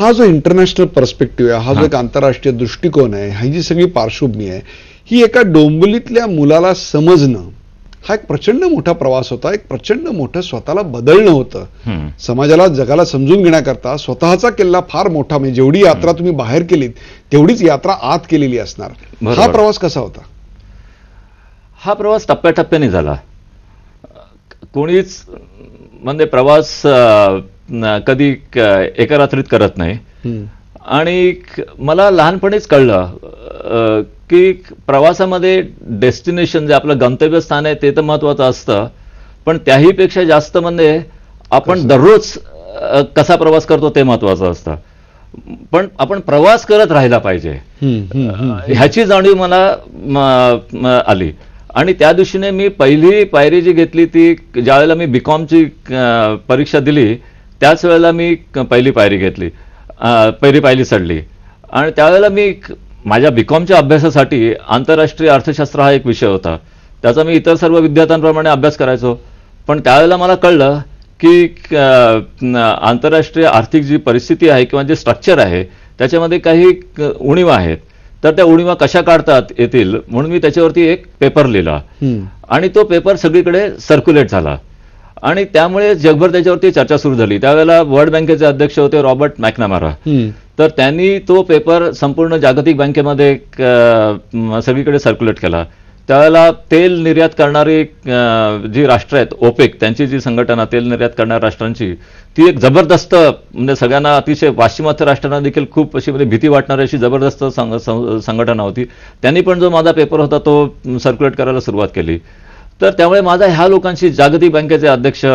हा जो international perspective आहे, हा जो एक आंतरराष्ट्रीय दृष्टिकोन आहे, ही जी सगळी पार्श्वभूमी आहे, ही एका डोंबिवलीतल्या मुलाला समजणं हा एक प्रचंड मोठा प्रवास होता. एक प्रचंड मोठं स्वतःला बदलणं होतं. समाजाला, जगाला समजून घेण्याकरता स्वतःचा किल्ला फार मोठा, म्हणजे जेवढी यात्रा तुम्ही बाहेर केलीत तेवढीच यात्रा आत केलेली असणार. हा प्रवास कसा होता? हा प्रवास टप्प्याटप्प्याने झाला. कोणीच म्हणजे प्रवास कधी एका रात्रीत करत नाही. आणि मला लहानपणीच कळलं की प्रवासामध्ये डेस्टिनेशन जे आपलं गंतव्यस्थान आहे ते तर महत्वाचं असतं, पण त्याही पेक्षा जास्त म्हणजे आपण दररोज कसा प्रवास करतो ते महत्वाचं असतं. पण आपण प्रवास करत राहिला पाहिजे ह्याची जाणीव मला आली. आणि त्या दृष्टीने मी पहिली पायरी जी घेतली ती ज्यावेळेला मी बीकॉमची परीक्षा दिली त्याच वेळेला मी पहिली पायरी घेतली, पहिली पायरी चढली. आणि त्यावेळेला मी माझ्या बीकॉमच्या अभ्यासासाठी आंतरराष्ट्रीय अर्थशास्त्र हा एक विषय होता. त्याचा मी इतर सर्व विद्यार्थ्यांप्रमाणे अभ्यास करायचो. पण त्यावेळेला मला कळलं की आंतरराष्ट्रीय आर्थिक जी परिस्थिती आहे किंवा जे स्ट्रक्चर आहे त्याच्यामध्ये काही उणीवा आहेत. तर त्या उणीवा कशा काढतात येतील म्हणून मी त्याच्यावरती एक पेपर लिहिला. आणि तो पेपर सगळीकडे सर्क्युलेट झाला आणि त्यामुळे जगभर त्याच्यावरती चर्चा सुरू झाली. त्यावेळेला वर्ल्ड बँकेचे अध्यक्ष होते रॉबर्ट मॅकनमारा. तर त्यांनी तो पेपर संपूर्ण जागतिक बँकेमध्ये सगळीकडे सर्क्युलेट केला. त्यावेळेला तेल निर्यात करणारी जी राष्ट्र आहेत ओपेक, त्यांची जी संघटना तेल निर्यात करणाऱ्या राष्ट्रांची, ती एक जबरदस्त म्हणजे सगळ्यांना अतिशय पाश्चिमात्य राष्ट्रांना देखील खूप अशी म्हणजे भीती वाटणारी अशी जबरदस्त संघटना होती. त्यांनी पण जो माझा पेपर होता तो सर्क्युलेट करायला सुरुवात केली. तर त्यामुळे माझा ह्या लोकांशी, जागतिक बँकेचे अध्यक्ष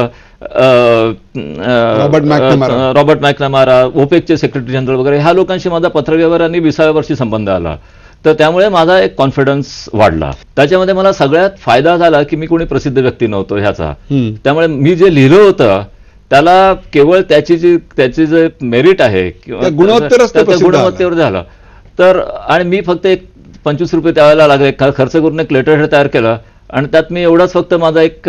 रॉबर्ट मॅकनमारा, ओपेकचे सेक्रेटरी जनरल वगैरे ह्या लोकांशी माझा पत्रव्यवहार आणि 20व्या वर्षी संबंध आला. तर त्यामुळे माझा एक कॉन्फिडन्स वाढला. त्याच्यामध्ये मला सगळ्यात फायदा झाला की मी कोणी प्रसिद्ध व्यक्ती नव्हतो ह्याचा. त्यामुळे मी जे लिहिलं होतं त्याला केवळ त्याची जे मेरिट आहे किंवा गुणवत्तेवर झालं. तर आणि मी फक्त एक 25 रुपये त्यावेळेला लागले खर्च करून एक लेटर तयार केलं आणि त्यात मी एवढाच फक्त माझा एक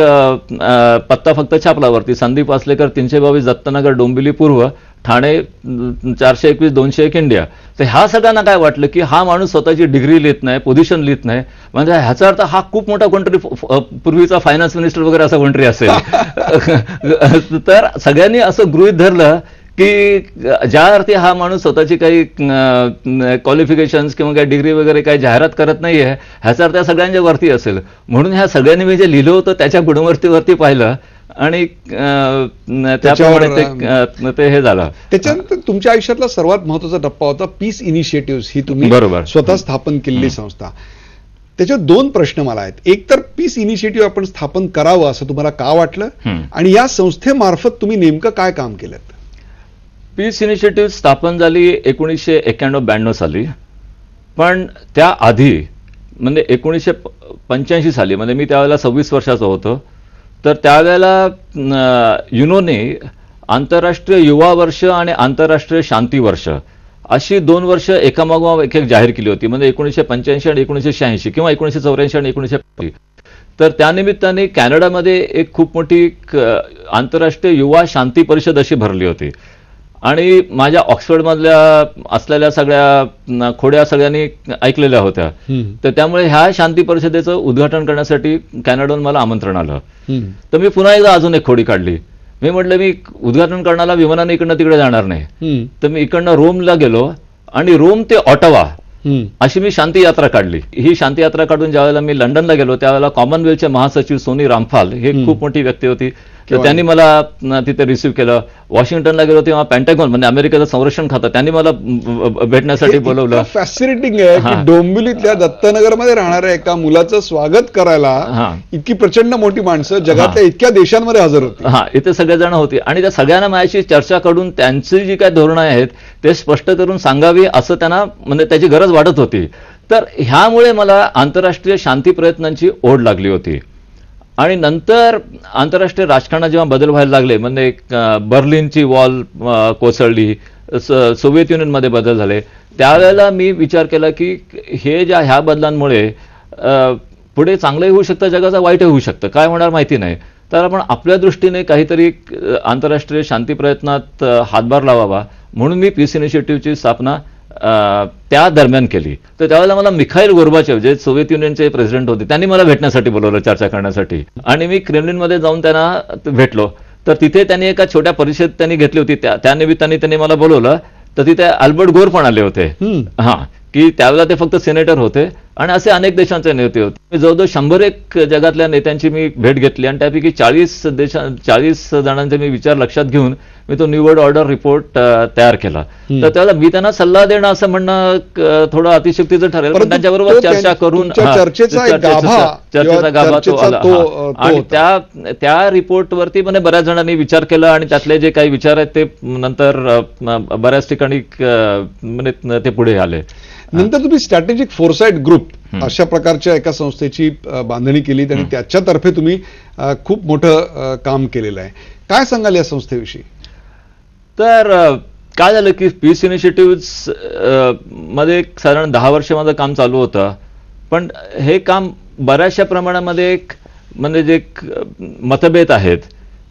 पत्ता फक्त छापलावरती, संदीप आसलेकर 322 दत्तनगर डोंबिवली पूर्व ठाणे 421 201 इंडिया. तर ह्या सगळ्यांना काय वाटलं की हा माणूस स्वतःची डिग्री लिहित नाही, पोझिशन लिहित नाही, म्हणजे ह्याचा अर्थ हा खूप मोठा कोणतरी पूर्वीचा फायनान्स मिनिस्टर वगैरे असा कोणतरी असेल. तर सगळ्यांनी असं गृहीत धरलं की ज्या अर्थी हा माणूस स्वतःची काही क्वालिफिकेशन्स किंवा काही डिग्री वगैरे काही जाहिरात करत नाहीये ह्याचा अर्थ सगळ्यांच्या वरती असेल. म्हणून ह्या सगळ्यांनी मी जे लिहिलं होतं त्याच्या गुणवत्तेवरती पाहिलं आणि त्याप्रमाणे ते हे झालं. त्याच्यानंतर तुमच्या आयुष्यातला सर्वात महत्वाचा टप्पा होता पीस इनिशिएटिव्ह, ही तुम्ही स्वतः स्थापन केलेली संस्था. त्याच्यात दोन प्रश्न मला आहेत. एक तर पीस इनिशिएटिव्ह आपण स्थापन करावं असं तुम्हाला का वाटलं आणि या संस्थेमार्फत तुम्ही नेमकं काय काम केलं? पीस इनिशिएटिव्ह स्थापन झाली 1991-92 साली. पण त्याआधी म्हणजे 1985 साली, म्हणजे मी त्यावेळेला 26 वर्षाचा होतो. तर त्यावेळेला युनोने आंतरराष्ट्रीय युवा वर्ष आणि आंतरराष्ट्रीय शांती वर्ष अशी 2 वर्ष एकामागोमाग एक जाहीर केली होती. म्हणजे 1985 आणि 1986 किंवा 1984 आणि 1985. तर त्यानिमित्ताने कॅनडामध्ये एक खूप मोठी आंतरराष्ट्रीय युवा शांती परिषद अशी भरली होती. आणि माझ्या ऑक्सफर्डमधल्या असलेल्या सगळ्या खोड्या सगळ्यांनी ऐकलेल्या होत्या. तर त्यामुळे ह्या शांती परिषदेचं उद्घाटन करण्यासाठी कॅनडाहून मला आमंत्रण आलं. तर मी पुन्हा एकदा अजून एक खोडी काढली. मी म्हटलं मी उद्घाटन करण्याला विमानाने इकडनं तिकडे जाणार नाही. तर मी इकडनं रोमला गेलो आणि रोम ते ऑटवा अशी मी शांती यात्रा काढली. ही शांती यात्रा काढून ज्यावेळेला मी लंडनला गेलो त्यावेळेला कॉमनवेल्थचे महासचिव सोनी रामफाल हे खूप मोठी व्यक्ती होती. तर त्यांनी मला तिथे रिसिव्ह केलं. वॉशिंग्टनला गेलो तेव्हा पेंटागॉन म्हणजे अमेरिकेचं संरक्षण खातं त्यांनी मला भेटण्यासाठी बोलवलं. फॅसिनेटिंग आहे की डोंबिवलीतल्या दत्तनगरमध्ये राहणाऱ्या एका मुलाचं स्वागत करायला इतकी प्रचंड मोठी माणसं जगातल्या इतक्या देशांमध्ये हजर होती. इथे सगळेजण होते आणि त्या सगळ्यांना माझ्याशी चर्चा करून त्यांची जी काही धोरणं आहेत ते स्पष्ट करून सांगावी असं त्यांना म्हणजे त्याची गरज वाटत होती. तर ह्यामुळे मला आंतरराष्ट्रीय शांती प्रयत्नांची ओढ लागली होती. आणि नंतर आंतरराष्ट्रीय राजकारणात जेव्हा बदल व्हायला लागले म्हणजे बर्लिनची वॉल कोसळली, सोव्हिएत युनियनमध्ये बदल झाले, त्यावेळेला मी विचार केला की ह्या बदलांमुळे पुढे चांगलंही होऊ शकतं जगाचं, वाईटही होऊ शकतं, काय होणार माहिती नाही. तर आपण आपल्या दृष्टीने काहीतरी आंतरराष्ट्रीय शांती प्रयत्नात हातभार लावावा म्हणून मी पीस इनिशिएटिव्हची स्थापना त्या दरम्यान केली. तर त्यावेळेला मला मिखाईल गोर्बाचेव जे सोव्हिएत युनियनचे प्रेसिडेंट होते त्यांनी मला भेटण्यासाठी बोलवलं चर्चा करण्यासाठी, आणि मी क्रेमलिनमध्ये जाऊन त्यांना भेटलो. तर तिथे त्यांनी एका छोट्या परिषद त्यांनी घेतली होती, त्या निमित्ताने त्यांनी मला बोलवलं. तर तिथे अल्बर्ट गोर पण आले होते. हां, की त्यावेळेला ते फक्त सिनेटर होते आणि असे अनेक देशांचे नेते होते. मी जवळजवळ 101 जगातल्या नेत्यांची मी भेट घेतली आणि त्यापैकी 40 जणांचे मी विचार लक्षात घेऊन मी तो न्यू वर्ल्ड ऑर्डर रिपोर्ट तयार केला. तर त्यावेळेला मी त्यांना सल्ला देणं असं म्हणणं थोडं अतिशक्तीचं ठरेल, पण त्यांच्याबरोबर चर्चा करून चर्चेचा गाभा तो आला. आणि त्या रिपोर्टवरती म्हणजे बऱ्याच जणांनी विचार केला आणि त्यातले जे काही विचार आहेत ते नंतर बऱ्याच ठिकाणी म्हणजे ते पुढे आले. नंतर तुम्ही स्ट्रॅटेजिक फोरसाईट ग्रुप अशा प्रकारच्या एका संस्थेची बांधणी केली आणि त्याच्यातर्फे तुम्ही खूप मोठं काम केलेलं आहे. काय सांगाल या संस्थेविषयी? तर काय झालं की पीस इनिशिएटिव्ह मध्ये साधारण 10 वर्ष माझं काम चालू होतं, पण हे काम बऱ्याचशा प्रमाणामध्ये म्हणजे जे मतभेद आहेत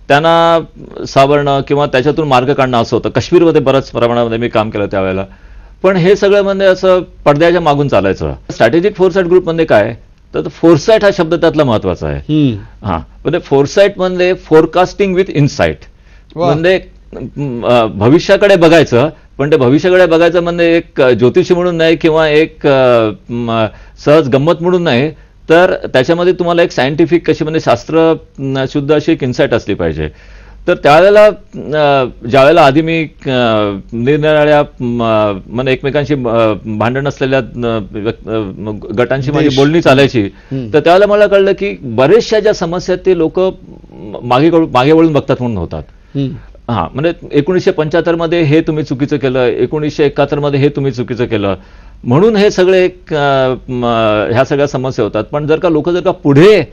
त्यांना सावरणं किंवा त्याच्यातून मार्ग काढणं असं होतं. काश्मीरमध्ये बऱ्याच प्रमाणामध्ये मी काम केलं त्यावेळेला, पण हे सगळं म्हणजे असं पडद्याच्या मागून चालायचं. स्ट्रॅटेजिक फोरसाईट ग्रुप म्हणजे काय, तर फोरसाईट हा शब्द त्यातला महत्वाचा आहे. हा, म्हणजे फोरसाईट म्हणजे फोरकास्टिंग विथ इनसाईट, म्हणजे भविष्याकडे बघायचं, पण ते भविष्याकडे बघायचं म्हणजे एक ज्योतिषी म्हणून नाही किंवा एक सहज गंमत म्हणून नाही, तर त्याच्यामध्ये तुम्हाला एक सायंटिफिक कशी म्हणजे शास्त्र शुद्ध अशी एक इन्साईट असली पाहिजे. तर त्यावेळेला ज्यावेळेला आधी मी निरनिराळ्या म्हणजे एकमेकांशी भांडण असलेल्या गटांशी माझी बोलणी चालायची, तर त्यावेळेला मला कळलं की बरेचशा ज्या समस्या आहेत ते लोक मागे वळून बघतात म्हणून होतात. हा, म्हणजे 1975 मध्ये हे तुम्ही चुकीचं केलं, 1971 मध्ये हे तुम्ही चुकीचं केलं, म्हणून हे सगळे ह्या सगळ्या समस्या होतात. पण जर का लोक पुढे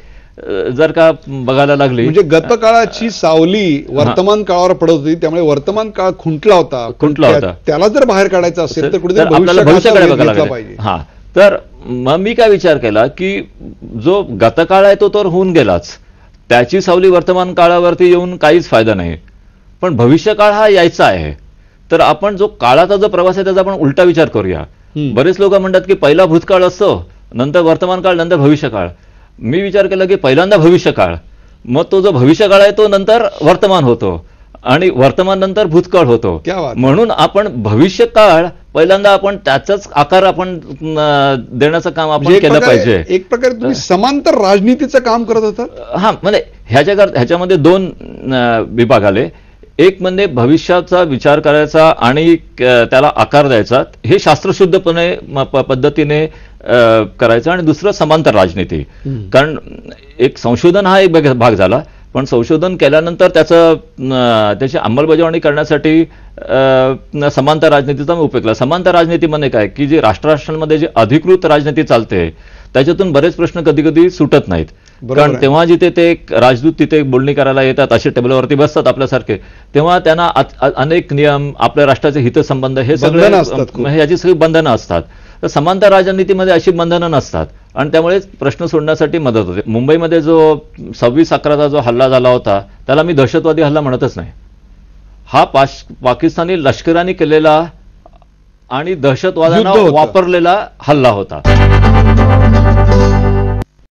जर का बघायला लागली, म्हणजे गतकाळाची सावली वर्तमान काळावर पडत होती, त्यामुळे वर्तमान काळ खुंटला होता. त्याला जर बाहेर काढायचं असेल तर कुठेतरी भविष्याकडे बघायला पाहिजे. हा, तर मग मी काय विचार केला की जो गतकाळ आहे तो तर होऊन गेलाच, त्याची सावली वर्तमान काळावरती येऊन काहीच फायदा नाही. पण भविष्यकाळ हा यायचा आहे, तर आपण जो काळाचा जो प्रवास आहे त्याचा आपण उलटा विचार करूया. बरेच लोक म्हणतात की पहिला भूतकाळ असतो, नंतर वर्तमान काळ, नंतर भविष्यकाळ. मी विचार केला की पहिल्यांदा भविष्यकाळ, मग तो जो भविष्यकाळ आहे तो नंतर वर्तमान होतो आणि वर्तमान नंतर भूतकाळ होतो. म्हणून आपण भविष्यकाळ पहिल्यांदा आपण त्याचाच आकार आपण देण्याचं काम आपण केलं पाहिजे. एक प्रकारे तुम्ही समांतर राजनीतीचं काम करत होता. हा, म्हणजे ह्याच्यामध्ये 2 विभाग आले. एक म्हणजे भविष्याचा विचार करायचा आणि त्याला आकार द्यायचा, हे शास्त्रशुद्धपणे पद्धतीने करायचं, आणि दुसरं समांतर राजनीती. कारण एक संशोधन हा एक भाग झाला, पण संशोधन केल्यानंतर त्याची अंमलबजावणी करण्यासाठी समांतर राजनीतीचा उपयोग केला. समांतर राजनीती म्हणजे काय की जे राष्ट्रांमध्ये जे अधिकृत राजनीती चालते त्याच्यातून बरेच प्रश्न कधी कधी सुटत नाहीत. कारण तेव्हा जिथे ते राजदूत तिथे बोलणी करायला येतात, असे टेबलवरती बसतात आपल्यासारखे, तेव्हा त्यांना अनेक नियम, आपल्या राष्ट्राचे हितसंबंध, हे सगळे याची सगळी बंधनं असतात. तर समांतर राजनीतीमध्ये अशी बंधनं नसतात आणि त्यामुळे प्रश्न सोडण्यासाठी मदत होते. मुंबईमध्ये जो 26/11चा जो हल्ला झाला होता त्याला मी दहशतवादी हल्ला म्हणतच नाही. हा पाकिस्तानी लष्कराने केलेला आणि दहशतवादाला वापरलेला हल्ला होता.